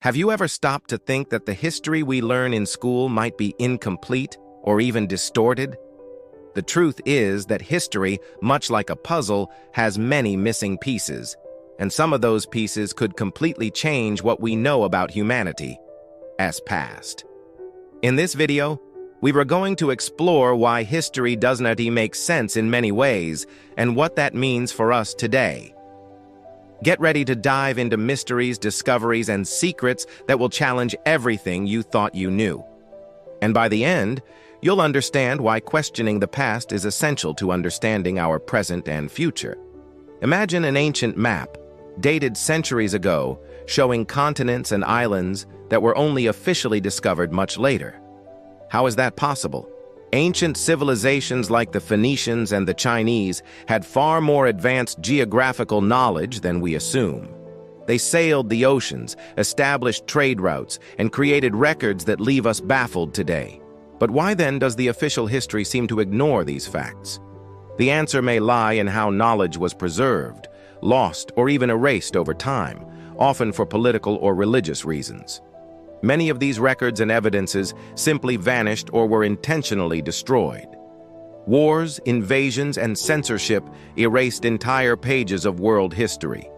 Have you ever stopped to think that the history we learn in school might be incomplete or even distorted? The truth is that history, much like a puzzle, has many missing pieces, and some of those pieces could completely change what we know about humanity as past. In this video, we were going to explore why history does not make sense in many ways and what that means for us today. Get ready to dive into mysteries, discoveries, and secrets that will challenge everything you thought you knew. And by the end, you'll understand why questioning the past is essential to understanding our present and future. Imagine an ancient map, dated centuries ago, showing continents and islands that were only officially discovered much later. How is that possible? Ancient civilizations like the Phoenicians and the Chinese had far more advanced geographical knowledge than we assume. They sailed the oceans, established trade routes, and created records that leave us baffled today. But why then does the official history seem to ignore these facts? The answer may lie in how knowledge was preserved, lost, or even erased over time, often for political or religious reasons. Many of these records and evidences simply vanished or were intentionally destroyed. Wars, invasions, and censorship erased entire pages of world history.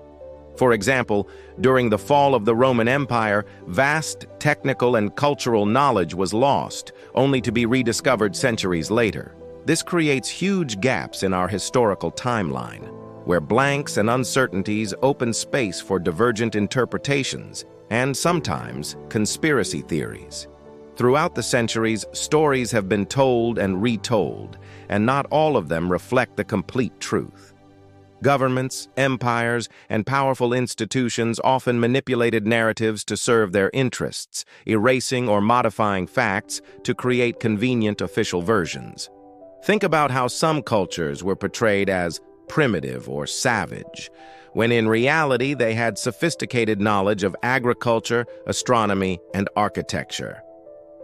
For example, during the fall of the Roman Empire, vast technical and cultural knowledge was lost, only to be rediscovered centuries later. This creates huge gaps in our historical timeline, where blanks and uncertainties open space for divergent interpretations and sometimes conspiracy theories. Throughout the centuries, stories have been told and retold, and not all of them reflect the complete truth. Governments, empires, and powerful institutions often manipulated narratives to serve their interests, erasing or modifying facts to create convenient official versions. Think about how some cultures were portrayed as primitive or savage, when in reality they had sophisticated knowledge of agriculture, astronomy, and architecture.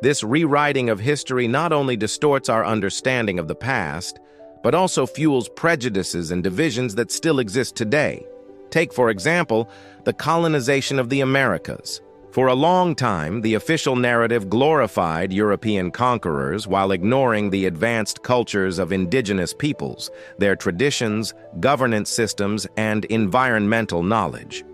This rewriting of history not only distorts our understanding of the past, but also fuels prejudices and divisions that still exist today. Take, for example, the colonization of the Americas. For a long time, the official narrative glorified European conquerors while ignoring the advanced cultures of indigenous peoples, their traditions, governance systems, and environmental knowledge.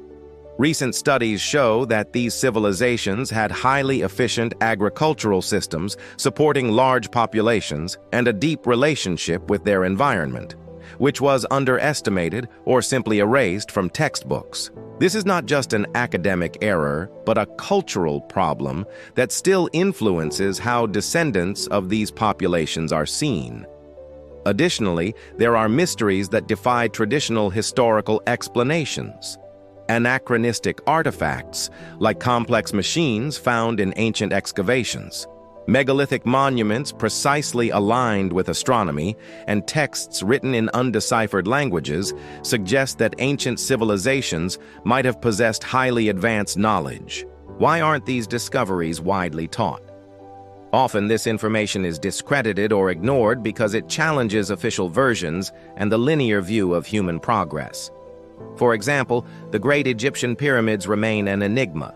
Recent studies show that these civilizations had highly efficient agricultural systems supporting large populations and a deep relationship with their environment, which was underestimated or simply erased from textbooks. This is not just an academic error, but a cultural problem that still influences how descendants of these populations are seen. Additionally, there are mysteries that defy traditional historical explanations. Anachronistic artifacts, like complex machines found in ancient excavations, megalithic monuments precisely aligned with astronomy, and texts written in undeciphered languages suggest that ancient civilizations might have possessed highly advanced knowledge. Why aren't these discoveries widely taught? Often this information is discredited or ignored because it challenges official versions and the linear view of human progress. For example, the great Egyptian pyramids remain an enigma.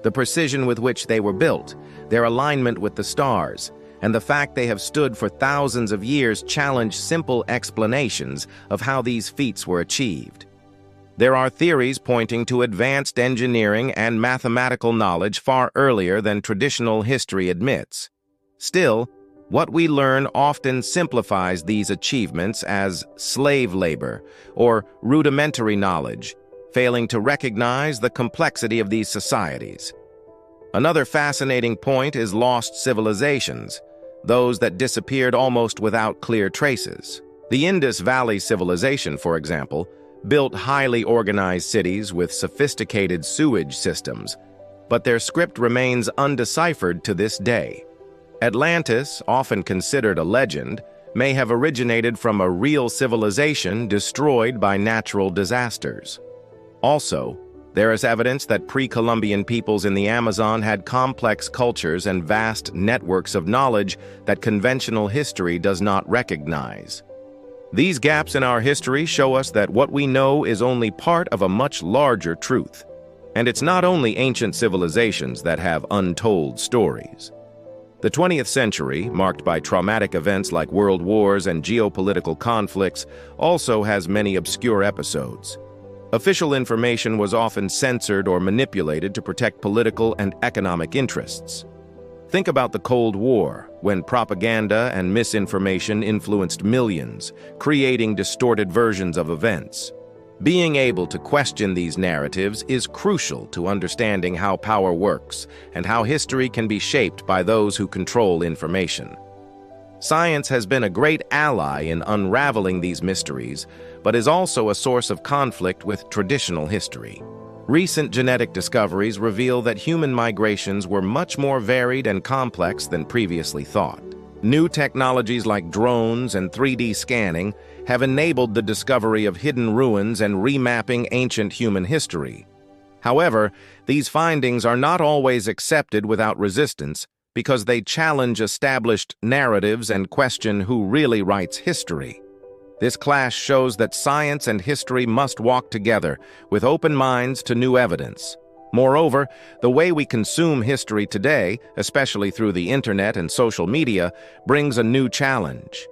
The precision with which they were built, their alignment with the stars, and the fact they have stood for thousands of years challenge simple explanations of how these feats were achieved. There are theories pointing to advanced engineering and mathematical knowledge far earlier than traditional history admits. Still, what we learn often simplifies these achievements as slave labor or rudimentary knowledge, failing to recognize the complexity of these societies. Another fascinating point is lost civilizations, those that disappeared almost without clear traces. The Indus Valley civilization, for example, built highly organized cities with sophisticated sewage systems, but their script remains undeciphered to this day. Atlantis, often considered a legend, may have originated from a real civilization destroyed by natural disasters. Also, there is evidence that pre-Columbian peoples in the Amazon had complex cultures and vast networks of knowledge that conventional history does not recognize. These gaps in our history show us that what we know is only part of a much larger truth. And it's not only ancient civilizations that have untold stories. The 20th century, marked by traumatic events like world wars and geopolitical conflicts, also has many obscure episodes. Official information was often censored or manipulated to protect political and economic interests. Think about the Cold War, when propaganda and misinformation influenced millions, creating distorted versions of events. Being able to question these narratives is crucial to understanding how power works and how history can be shaped by those who control information. Science has been a great ally in unraveling these mysteries, but is also a source of conflict with traditional history. Recent genetic discoveries reveal that human migrations were much more varied and complex than previously thought. New technologies like drones and 3D scanning have enabled the discovery of hidden ruins and remapping ancient human history. However, these findings are not always accepted without resistance because they challenge established narratives and question who really writes history. This clash shows that science and history must walk together with open minds to new evidence. Moreover, the way we consume history today, especially through the internet and social media, brings a new challenge.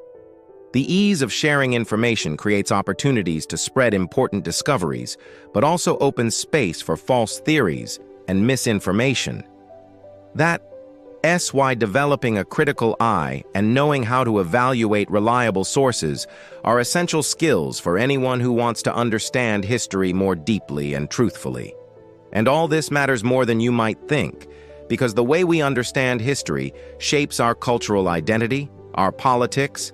The ease of sharing information creates opportunities to spread important discoveries, but also opens space for false theories and misinformation. That's why developing a critical eye and knowing how to evaluate reliable sources are essential skills for anyone who wants to understand history more deeply and truthfully. And all this matters more than you might think, because the way we understand history shapes our cultural identity, our politics,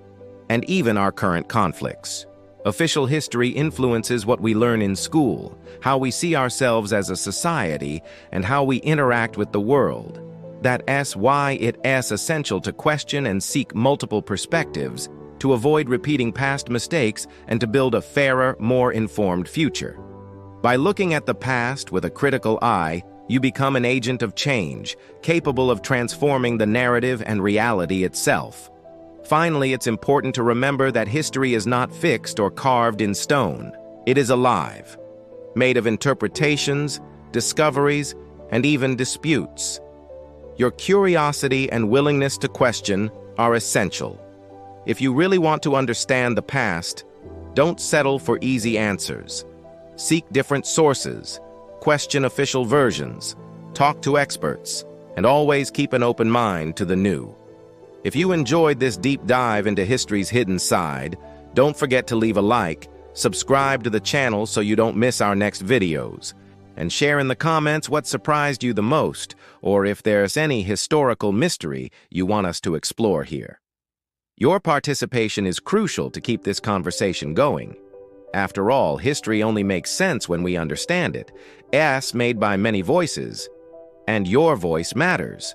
and even our current conflicts. Official history influences what we learn in school, how we see ourselves as a society, and how we interact with the world. That's why it's essential to question and seek multiple perspectives, to avoid repeating past mistakes, and to build a fairer, more informed future. By looking at the past with a critical eye, you become an agent of change, capable of transforming the narrative and reality itself. Finally, it's important to remember that history is not fixed or carved in stone. It is alive, made of interpretations, discoveries, and even disputes. Your curiosity and willingness to question are essential. If you really want to understand the past, don't settle for easy answers. Seek different sources, question official versions, talk to experts, and always keep an open mind to the new. If you enjoyed this deep dive into history's hidden side, don't forget to leave a like, subscribe to the channel so you don't miss our next videos, and share in the comments what surprised you the most, or if there's any historical mystery you want us to explore here. Your participation is crucial to keep this conversation going. After all, history only makes sense when we understand it. It's made by many voices, and your voice matters.